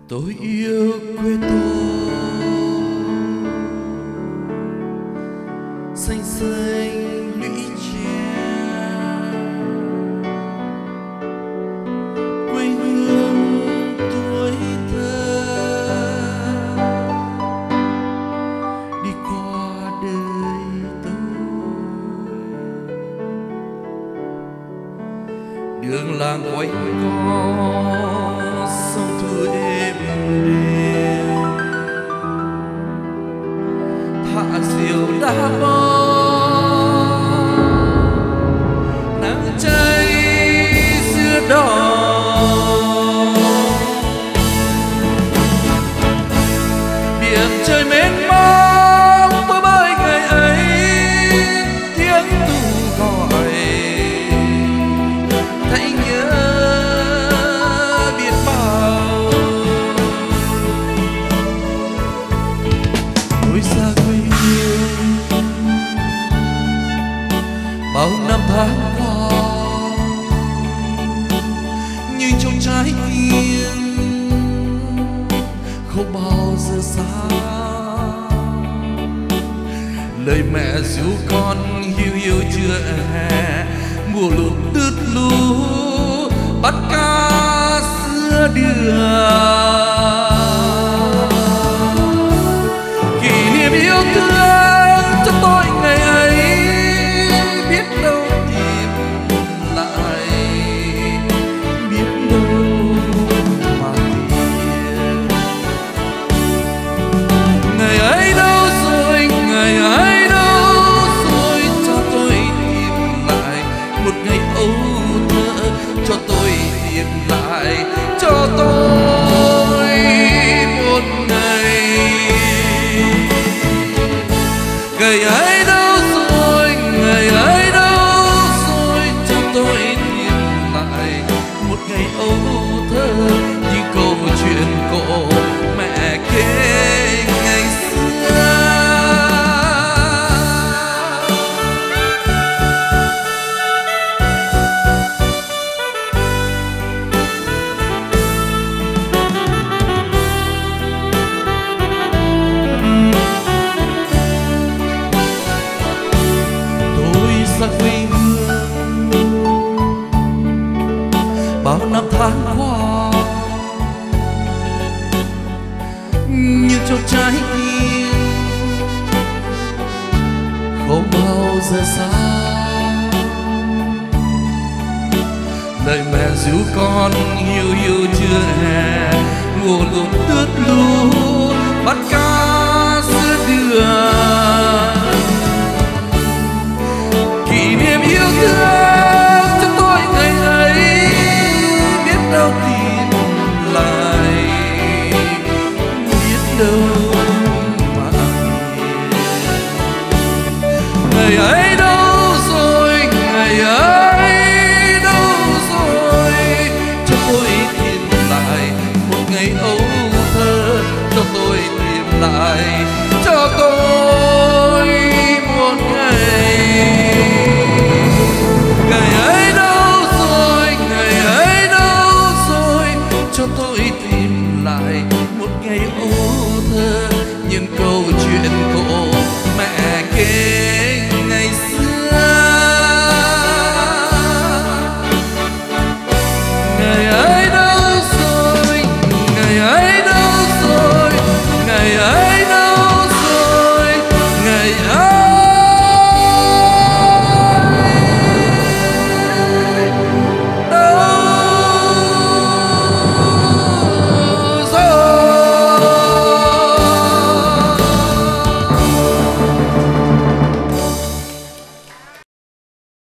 Tôi yêu quê tôi xanh xanh lũy tre, quê hương tuổi thơ đi qua đời tôi. Đường làng quanh co sông thu êm đềm, thả diều đá bóng nắng cháy giữa đỏ. Biển trời mênh mông tôi bơi ngày ấy, tiếng tu gọi thấy nhớ biết bao. Tôi xa quê hương bao năm tháng qua, như trong trái tim không bao giờ xa. Lời mẹ ru con hiu hiu chưa hè, mùa lụt tướt lú bắt cá xưa đường. Kỷ niệm yêu thương cho tôi ngày ấy, biết đâu tìm lại, biết đâu mà tìm. Ngày ấy đâu rồi, ngày ấy đâu rồi, cho tôi tìm lại một ngày âu thơ, cho tôi tìm lại, cho tôi một ngày. Ngày ấy đâu rồi, ngày ấy đâu rồi, cho tôi tìm lại một ngày âu thơ, như câu chuyện cổ mẹ kể ngày xưa. Xa quê hương bao năm tháng qua, nhưng trong trái tim không bao giờ xa. Lời mẹ ru con hiu hiu chưa hè, mùa lụt tướt lú bắt cá giữa đường.